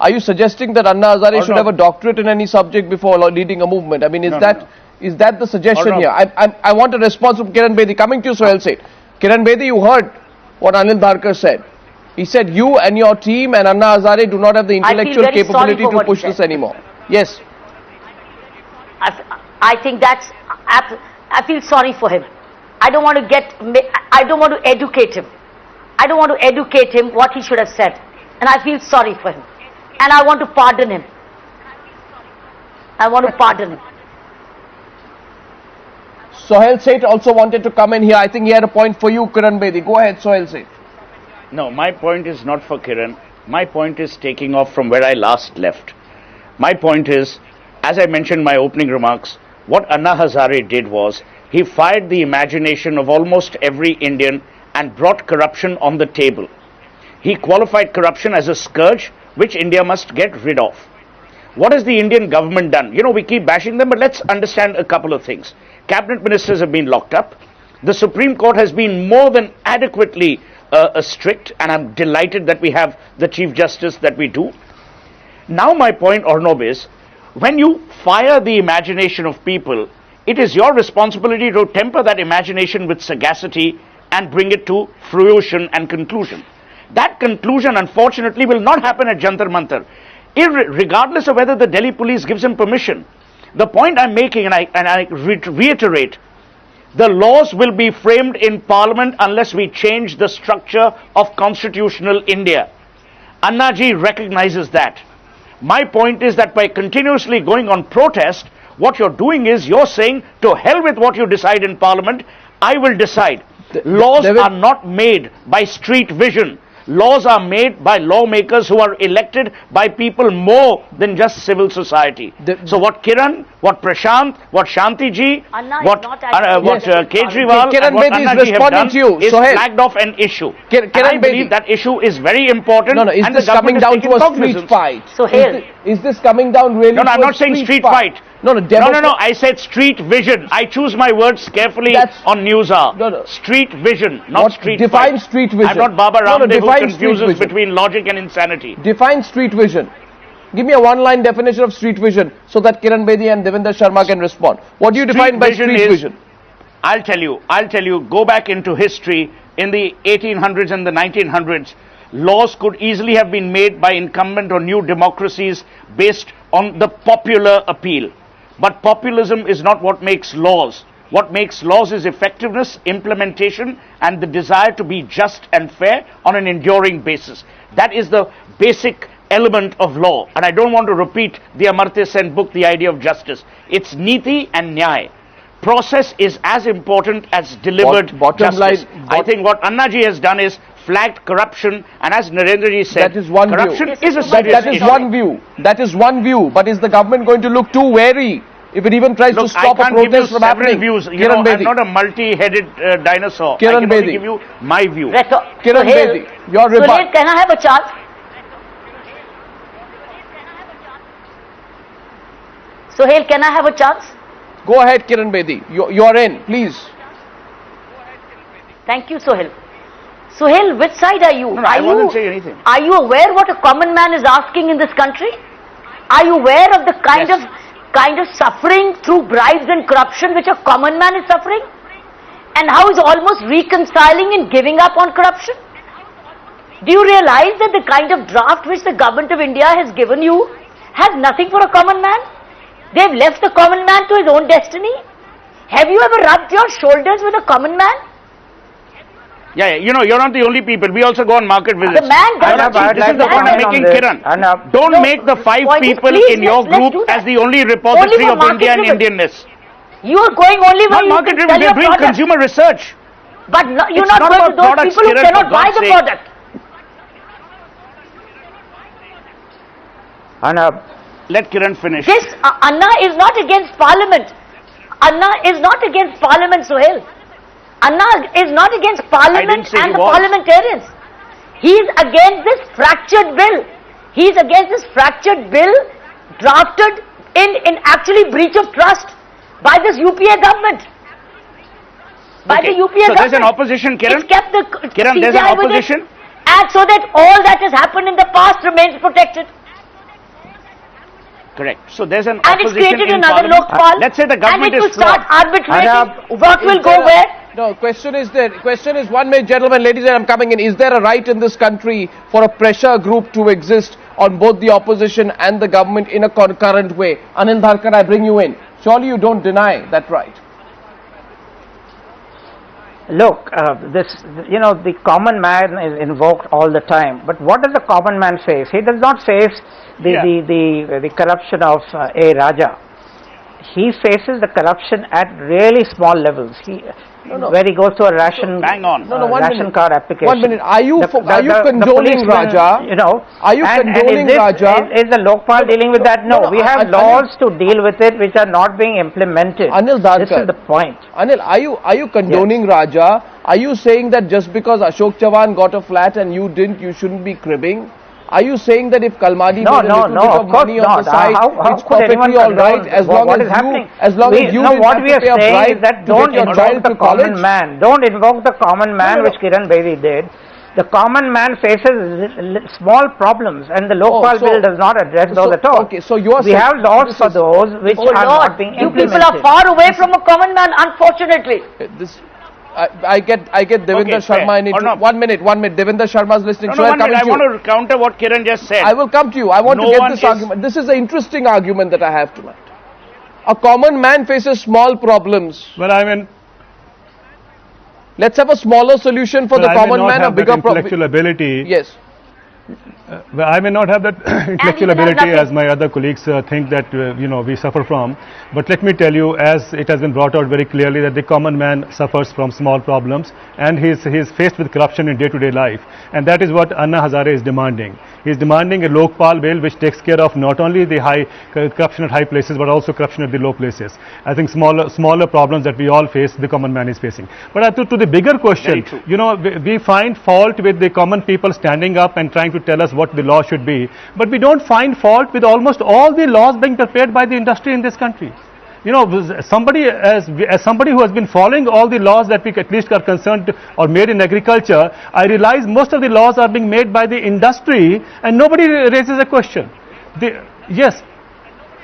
Are you suggesting that Anna Hazare should have a doctorate in any subject before leading a movement? I mean, is that the suggestion here? I want a response from Kiran Bedi. Coming to you, Suhel Seth. Kiran Bedi, you heard what Anil Dharkar said. He said you and your team and Anna Hazare do not have the intellectual capability to push this anymore. Yes. I think I feel sorry for him. I don't want to educate him. I don't want to educate him what he should have said. And I feel sorry for him. And I want to pardon him. I want to pardon him. Suhel Seth also wanted to come in here. I think he had a point for you, Kiran Bedi. Go ahead, Suhel Seth. No, my point is not for Kiran. My point is taking off from where I last left. My point is, as I mentioned in my opening remarks, what Anna Hazare did was, he fired the imagination of almost every Indian and brought corruption on the table. He qualified corruption as a scourge which India must get rid of. What has the Indian government done? You know, we keep bashing them, but let's understand a couple of things. Cabinet ministers have been locked up. The Supreme Court has been more than adequately strict, and I'm delighted that we have the Chief Justice that we do. Now my point, Arnab, is when you fire the imagination of people, it is your responsibility to temper that imagination with sagacity and bring it to fruition and conclusion. That conclusion, unfortunately, will not happen at Jantar Mantar, regardless of whether the Delhi police gives him permission. The point I'm making, and I reiterate, the laws will be framed in Parliament unless we change the structure of constitutional India. Annaji recognizes that. My point is that by continuously going on protest, what you're doing is you're saying, to hell with what you decide in Parliament, I will decide. Laws are not made by street vision. Laws are made by lawmakers who are elected by people more than just civil society. So what Kiran, what Prashant, what Shanti ji, what Kejriwal, and what Anna ji have done is flagged off an issue. And I believe that issue is very important. No, is this coming down to a street fight? Is this coming down really to a street fight? No, I'm not saying street fight. No, I said street vision. I choose my words carefully on News Hour. Street vision, not street fight. Define street vision. I'm not Baba Ramdev who confuses between logic and insanity. Define street vision. Give me a one-line definition of street vision so that Kiran Bedi and Devinder Sharma can respond. What do you define by street vision? I'll tell you, go back into history. In the 1800s and the 1900s, laws could easily have been made by incumbent or new democracies based on the popular appeal. But populism is not what makes laws. What makes laws is effectiveness, implementation, and the desire to be just and fair on an enduring basis. That is the basic element of law. And I don't want to repeat the Amartya Sen book, The Idea of Justice. It's Niti and Nyay. Process is as important as delivered justice. I think what Annaji has done is flagged corruption, and as Narendraji said, corruption is a serious issue. That is one view. But is the government going to look too wary if it even tries to stop a protest from happening? Views. I'm not a multi-headed dinosaur. Kiran I can only give you my view. Kiran Bedi, your rebuttal. Suhel, can I have a chance? Suhel, can I have a chance? Go ahead, Kiran Bedi. You're in, please. Thank you, Suhel. Suhel, which side are you? No, I won't say anything. Are you aware what a common man is asking in this country? Are you aware of the kind of suffering through bribes and corruption which a common man is suffering? And how he's almost reconciling and giving up on corruption? Do you realize that the kind of draft which the government of India has given you has nothing for a common man? They've left the common man to his own destiny. Have you ever rubbed your shoulders with a common man? Yeah, you know, you're not the only people. We also go on market visits. The man this is the point I'm making, Kiran. Don't make the 5 people in your group as the only repository of India and Indianness. You are going only when you market driven. They're doing consumer research. But no, you're not going to those people who cannot buy the product. Arnab, let Kiran finish. This Anna is not against Parliament. Anna is not against Parliament, Suhel. Anna is not against Parliament and the parliamentarians. He is against this fractured bill. He is against this fractured bill drafted in actually breach of trust by this UPA government. By the UPA government. So there's an opposition, Kiran? It's kept the Kiran, there's an opposition? And so that all that has happened in the past remains protected. Correct. So there's an And it's opposition created in another Parliament. Lokpal. Let's say the government and it is will start flawed. arbitrating what will go where. No, question is 1 minute, gentlemen, ladies, and I'm coming in. Is there a right in this country for a pressure group to exist on both the opposition and the government in a concurrent way? Anil Dharkar, I bring you in. Surely you don't deny that right. Look, the common man is invoked all the time. But what does the common man face? He does not face the corruption of a Raja. He faces the corruption at really small levels. Where he goes to a ration, ration card application. 1 minute. Are you condoning Raja? Are you condoning Raja? Is the Lokpal dealing with that? No, we have laws to deal with it which are not being implemented. Anil Dharkar, this is the point. Anil, are you condoning Raja? Are you saying that just because Ashok Chavan got a flat and you didn't, you shouldn't be cribbing? Are you saying that if Kalmadi made a little bit of money on the side, it's perfectly all right as long as you didn't have to pay a bribe to get your child to college? Don't invoke the common man, which Kiran Bedi did. The common man faces small problems, and the Lokpal Bill does not address those at all. Okay, so you are we have laws for those which are not being implemented. You people are far away from a common man, unfortunately. I get Devinder Sharma. I need 1 minute. Devinder Sharma is listening. I want to counter what Kiran just said. I will come to you. I want to get this argument. This is an interesting argument that I have tonight. A common man faces small problems. Well, I mean, let's have a smaller solution for the common man, a bigger problem. Intellectual ability. Yes. I may not have that intellectual ability as my other colleagues think that we suffer from. But let me tell you, as it has been brought out very clearly, that the common man suffers from small problems, and he is faced with corruption in day-to-day life, and that is what Anna Hazare is demanding. He is demanding a Lokpal Bill which takes care of not only the high corruption at high places but also corruption at the low places. I think smaller problems that we all face, the common man is facing. But to the bigger question, we find fault with the common people standing up and trying to tell us what the law should be, but we don't find fault with almost all the laws being prepared by the industry in this country. Somebody who has been following all the laws that we at least are concerned or made in agriculture, I realize most of the laws are being made by the industry and nobody raises a question. Yes.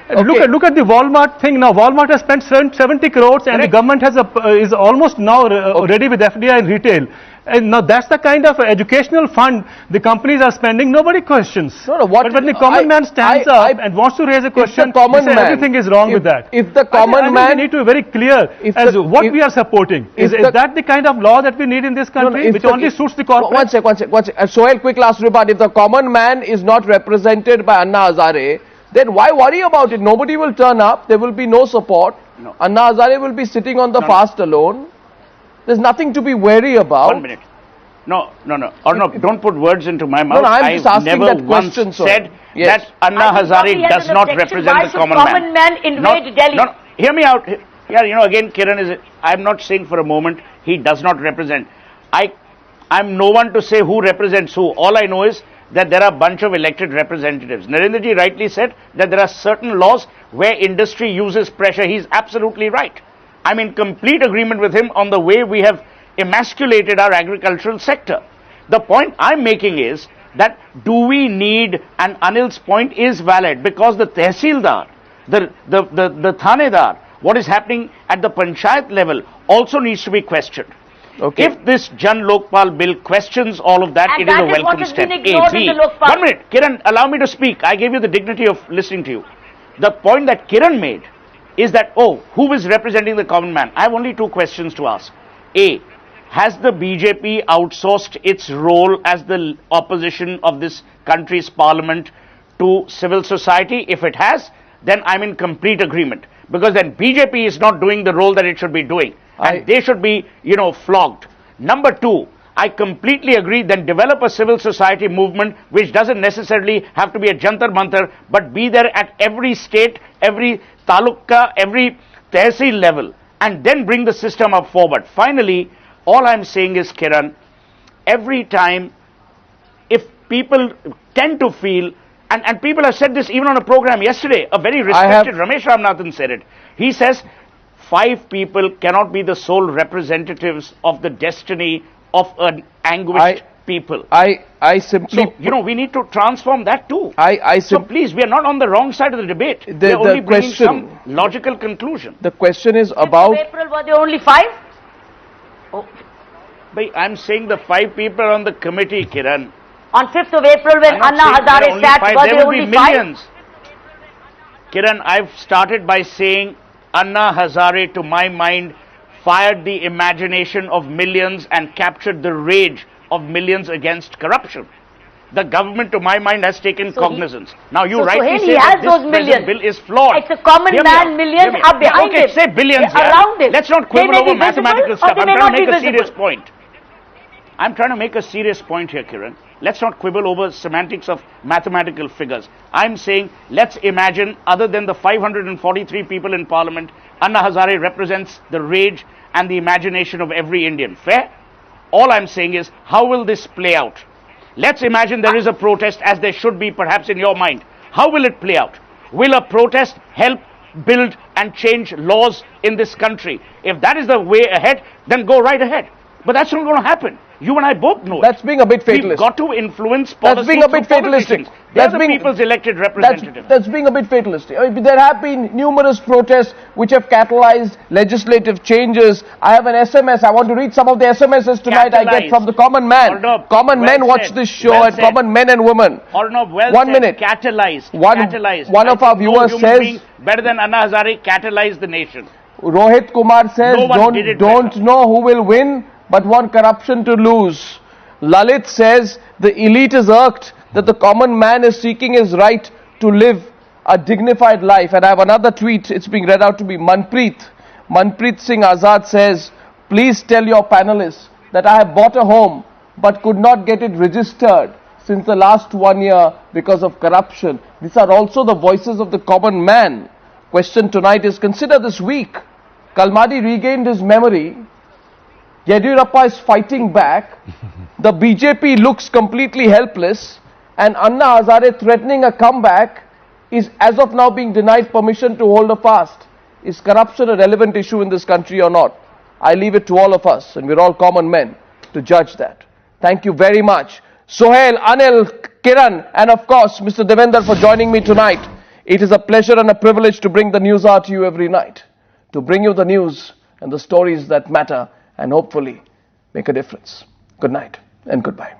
Okay. Look at the Walmart thing now. Walmart has spent 70 crores and the government is almost now ready with FDI in retail. And now that's the kind of educational fund the companies are spending. Nobody questions. But when the common man stands up and wants to raise a question, everything is wrong with that. If the common man, we need to be very clear as what we are supporting. Is that the kind of law that we need in this country, which only suits the corporate? One sec. Suhel, quick last rebut. If the common man is not represented by Anna Hazare, then why worry about it? Nobody will turn up. There will be no support. Anna Hazare will be sitting on the fast alone. There's nothing to be wary about. 1 minute. No. Arnab, don't put words into my mouth. I'm just asking never that question, said that Anna Hazare does not represent the common man. Common man invade Delhi? No, hear me out. Yeah, again, Kiran I'm not saying for a moment he does not represent. I'm no one to say who represents who. All I know is that there are a bunch of elected representatives. Narendraji rightly said that there are certain laws where industry uses pressure. He's absolutely right. I'm in complete agreement with him on the way we have emasculated our agricultural sector. The point I'm making is that do we need, and Anil's point is valid, because the Tehsildar, the Thanedar, what is happening at the Panchayat level also needs to be questioned. Okay. If this Jan Lokpal Bill questions all of that, it is a welcome step. 1 minute, Kiran, allow me to speak. I gave you the dignity of listening to you. The point that Kiran made is that, who is representing the common man? I have only two questions to ask. A, has the BJP outsourced its role as the opposition of this country's parliament to civil society? If it has, then I'm in complete agreement. Because then BJP is not doing the role that it should be doing. And they should be, flogged. Number two, I completely agree, then develop a civil society movement which doesn't necessarily have to be a Jantar Mantar, but be there at every state, every taluka, every tehsil level, and then bring the system up forward. Finally, all I'm saying is, Kiran, every time, if people tend to feel, and people have said this even on a program yesterday, a very respected Ramesh Ramanathan said it. He says, 5 people cannot be the sole representatives of the destiny of an anguished people. I simply... So, you know, we need to transform that too. So please, we are not on the wrong side of the debate. We are only bringing some logical conclusion. The question is about... April, were there only 5? Oh. But I'm saying the 5 people on the committee, Kiran. On 5th of April, when Anna Hazare sat, were there only 5? Millions. Kiran, I've started by saying Anna Hazare, to my mind, fired the imagination of millions and captured the rage of millions against corruption. The government, to my mind, has taken cognizance. Now, you rightly say that this present bill is flawed. It's a common man, millions are behind him. Okay, say billions, around him. Let's not quibble over mathematical stuff. I'm trying to make a serious point. I'm trying to make a serious point here, Kiran. Let's not quibble over semantics of mathematical figures. I'm saying, let's imagine, other than the 543 people in Parliament, Anna Hazare represents the rage and the imagination of every Indian. Fair? All I'm saying is, how will this play out? Let's imagine there is a protest, as there should be perhaps in your mind. How will it play out? Will a protest help build and change laws in this country? If that is the way ahead, then go right ahead. But that's not going to happen. You and I both know That's being a bit fatalistic. We've got to influence policy. That's being a bit fatalistic. That's the people's elected representative. That's being a bit fatalistic. I mean, there have been numerous protests which have catalyzed legislative changes. I have an SMS. I want to read some of the SMSs tonight I get from the common man. Arnab, common men watch this show, and common men and women. Arnab, 1 minute. Catalyzed. One of our viewers says, better than Anna Hazare, catalyzed the nation. Rohit Kumar says, don't know who will win, but want corruption to lose. Lalit says, the elite is irked that the common man is seeking his right to live a dignified life. And I have another tweet, it's being read out to me. Manpreet Singh Azad says, please tell your panelists that I have bought a home but could not get it registered since the last 1 year because of corruption. These are also the voices of the common man. Question tonight is, consider this week. Kalmadi regained his memory. Yediyurappa is fighting back. The BJP looks completely helpless. And Anna Hazare threatening a comeback is as of now being denied permission to hold a fast. Is corruption a relevant issue in this country or not? I leave it to all of us, and we're all common men, to judge that. Thank you very much. Suhel, Anil, Kiran, and of course, Mr. Devinder for joining me tonight. It is a pleasure and a privilege to bring the news out to you every night. To bring you the news and the stories that matter and hopefully make a difference. Good night and goodbye.